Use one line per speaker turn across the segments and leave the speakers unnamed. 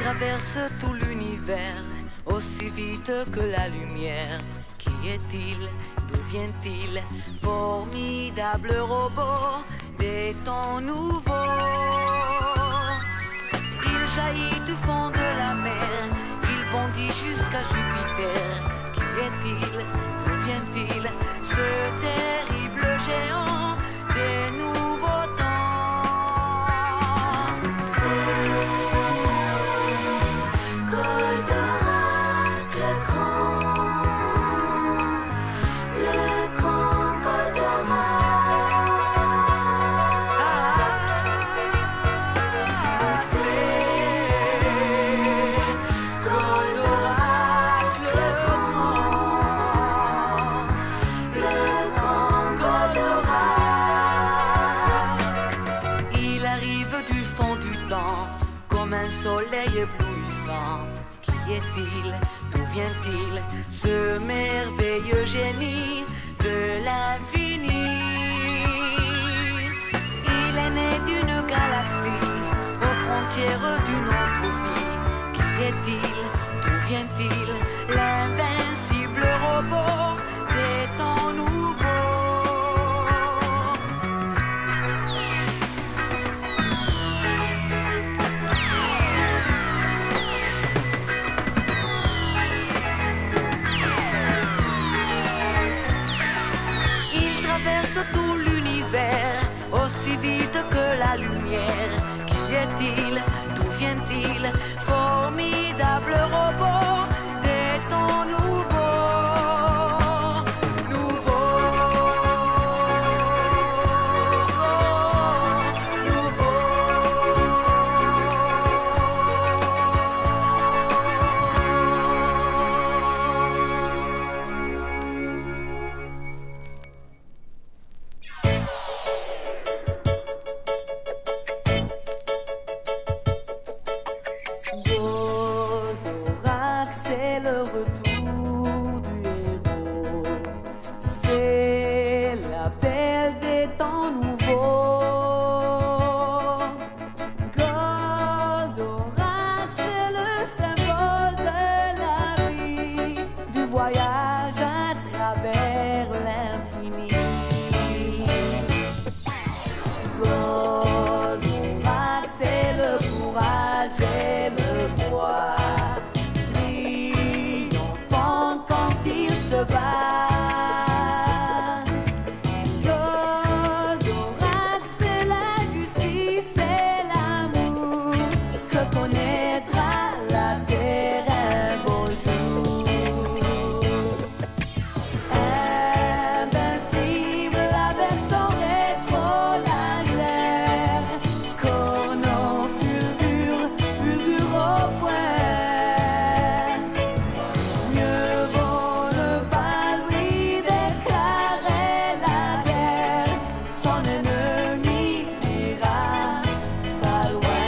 traverse tout l'univers aussi vite que la lumière. Qui est-il? D'où vient-il? Formidable robot des temps nouveaux. Il jaillit du fond de la mer, il bondit jusqu'à Jupiter. Qui est-il? D'où vient-il? Ce terrible géant des nouveaux temps. C'est Goldorak le grand Goldorak. C'est Goldorak le grand Goldorak. Il arrive du fond du temps comme un soleil éblouissant. Qui est-il? D'où vient-il? Ce merveilleux génie de l'infini. Il est né d'une galaxie aux frontières d'une autre vie. Qui est-il? D'où vient-il? L'invincible robot des temps nouveaux. Il traverse tout l'univers aussi vite que la lumière. Qui est-il? D'où vient-il? Formidable robot des temps nouveaux. Goldorak, c'est le retour du héros. C'est l'appel des temps nouveaux. Goldorak, c'est le symbole de la vie, du voyage à travers l'infini. Goldorak, c'est le courage et le poids, triomphant quand il se bat. Goldorak, c'est la justice et l'amour que connaîtra la terre un beau jour. Invincible avec son rétro-laser, Chrono fulgure au point. Mieux vaut ne pas lui déclarer la guerre, son ennemi n'ira pas loin.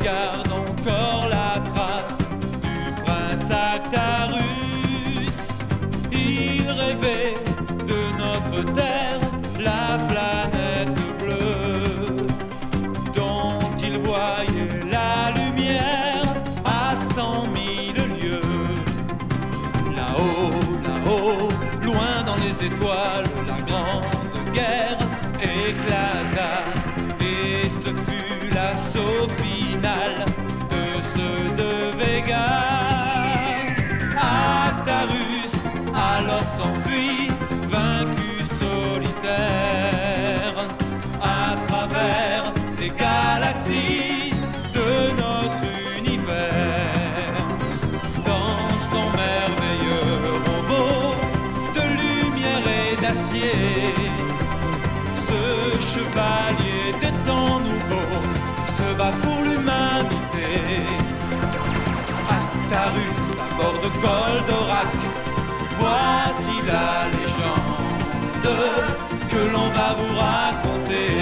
regarde encore la trace du prince Actarus. Il rêvait de notre terre, la planète bleue, dont il voyait la lumière à 100 000 lieues. Là-haut, là-haut, loin dans les étoiles, la grande guerre éclata. Et ce fut l'assaut final de ceux de Vega. Actarus alors s'enfuit, vaincu solitaire, à travers les galaxies de notre univers. Dans son merveilleux robot de lumière et d'acier, ce chevalier des temps nouveaux se bat pour l'humanité. Actarus à bord de Goldorak, voici la légende que l'on va vous raconter.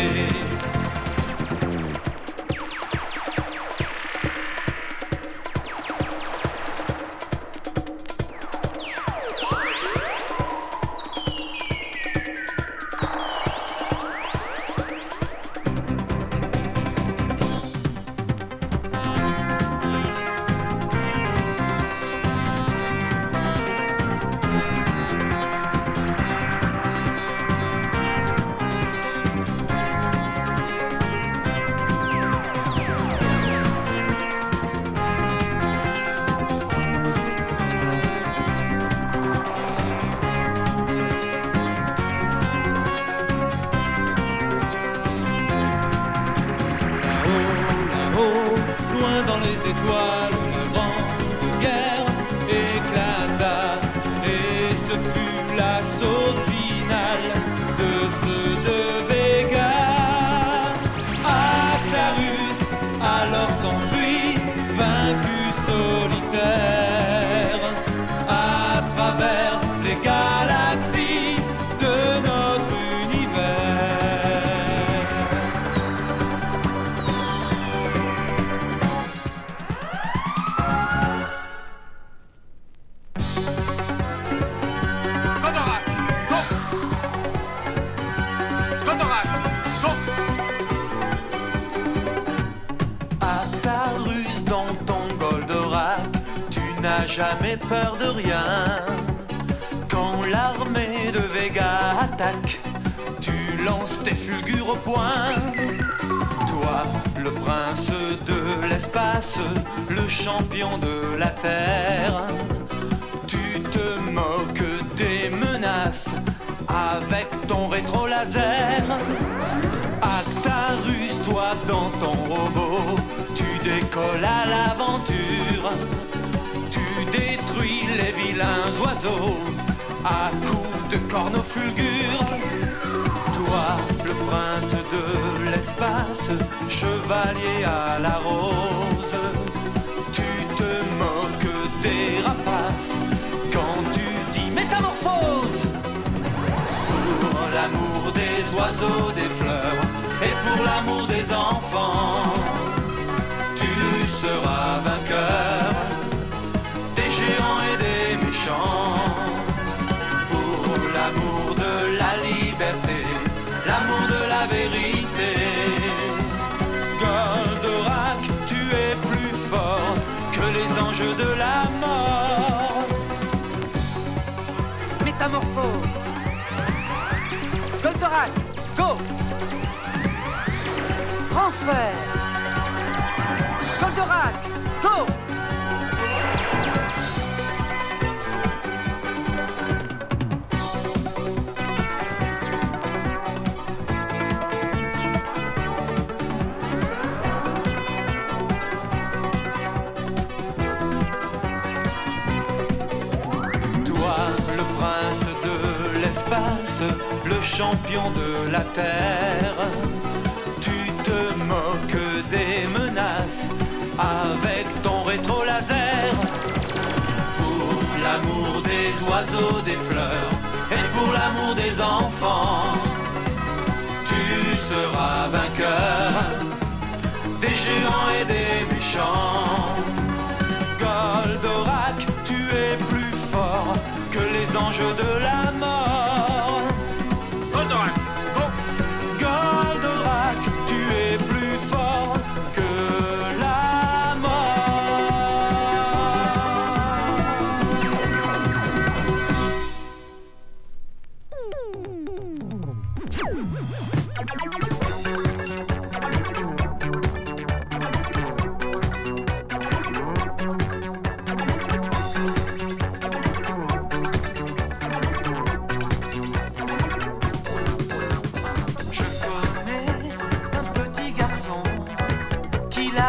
Dans les étoiles, la grande guerre éclata. Et ce fut l'assaut final de ceux de Vega. Actarus alors s'enfuit, vaincu solitaire, à travers les galaxies de notre univers. Actarus, dans ton Goldorak, tu n'as jamais peur de rien. Quand l'armée de Vega attaque, tu lances tes fulgures au poing. Toi, le prince de l'espace, le champion de la terre, tu te moques des menaces avec ton rétro-laser. Actarus, toi dans ton robot, tu décolles à l'aventure. Tu détruis les vilains oiseaux à coups de cornofulgures. Toi, le prince de l'espace, chevalier à la rose, tu te moques des rapaces quand tu dis métamorphose. Pour l'amour des oiseaux, des fleurs et pour l'amour des enfants, tu seras vainqueur des géants et des méchants. Pour l'amour de la liberté, l'amour de la vérité, Goldorak, tu es plus fort que les anges de la mort.
Métamorphose. Goldorak, go. Transfert. Goldorak, go.
Le champion de la terre, tu te moques des menaces avec ton rétro-laser. Pour l'amour des oiseaux, des fleurs et pour l'amour des enfants, tu seras vainqueur des géants et des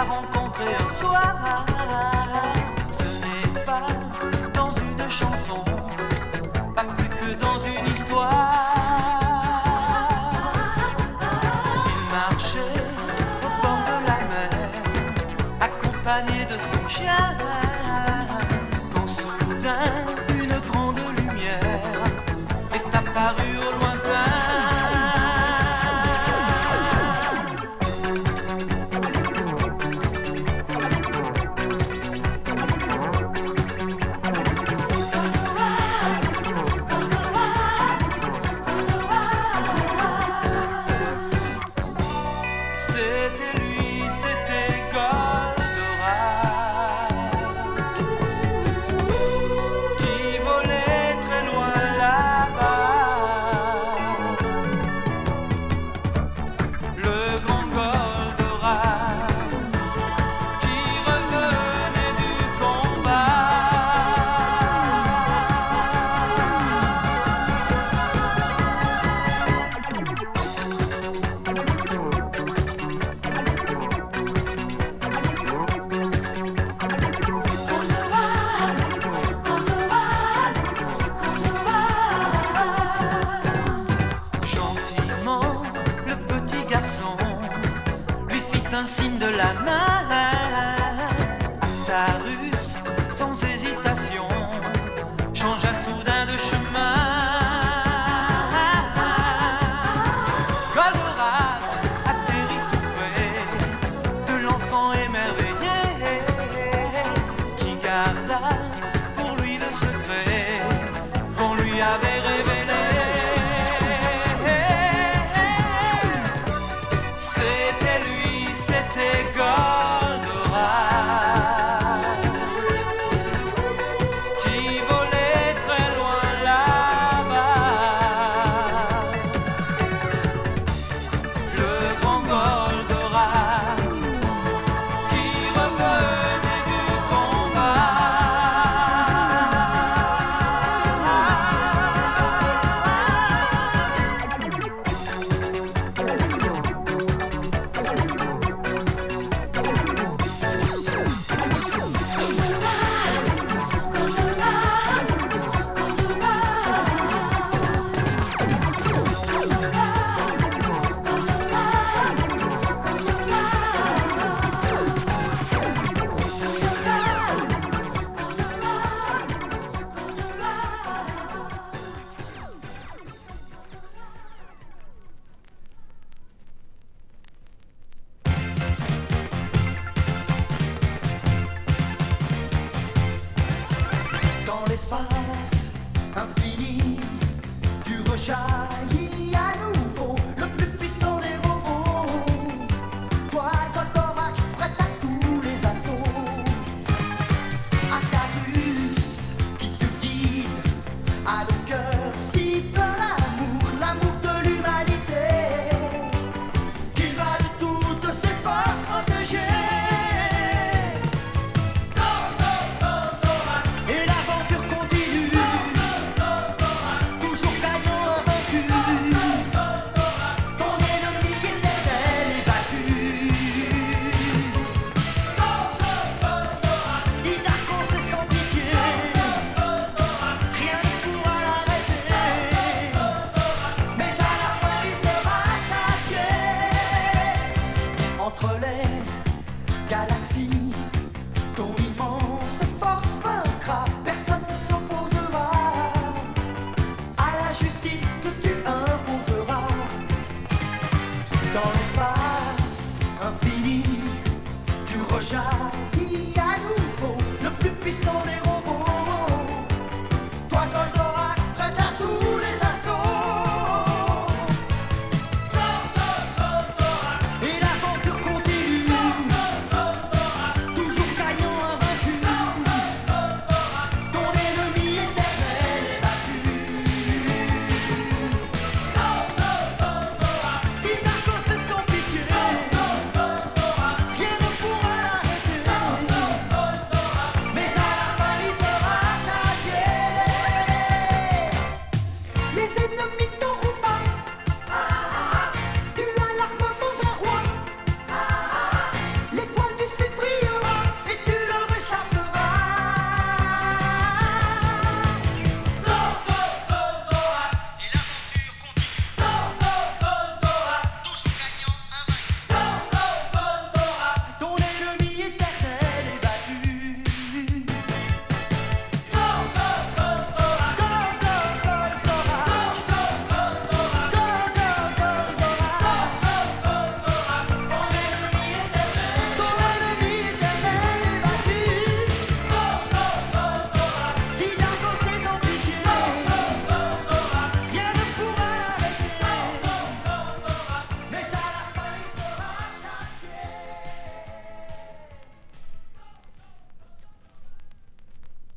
l'a rencontré un soir. Ce n'est pas dans une chanson, pas plus que dans une histoire. Il marchait au bord de la mer, accompagné de son chien, quand soudain une grande lumière est apparue au lointain. C'était lui, c'était Goldorak, qui volait très loin là-bas. Le grand Goldorak qui revenait du combat. Gentiment, le petit garçon lui fit un signe de la main. Actarus, sans hésitation, changea soudain de chemin. Goldorak atterrit tout près de l'enfant émerveillé, qui garda pour lui le secret qu'on lui avait révélé. C'était lui, c'était Goldorak, qui volait très loin là-bas. Le grand Goldorak qui revenait du combat. Dans l'espace infini, tu rejaillis à nouveau, le plus puissant des robots. Toi, Goldorak, prête à tous les assauts. Actarus qui te guide, a le cœur si plein d'amour, l'amour de l'humanité, qu'il va de toutes ses forces protéger. Et l'aventure continue, toujours gagnant invaincu. Ton ennemi éternel est battu. Il t'arconce sans pitié, rien ne pourra l'arrêter. Mais à la fin il sera châtié. Entre les galaxies, ton immense force vaincra, personne ne s'opposera à la justice que tu imposeras. Dans l'espace infini, tu rejaillis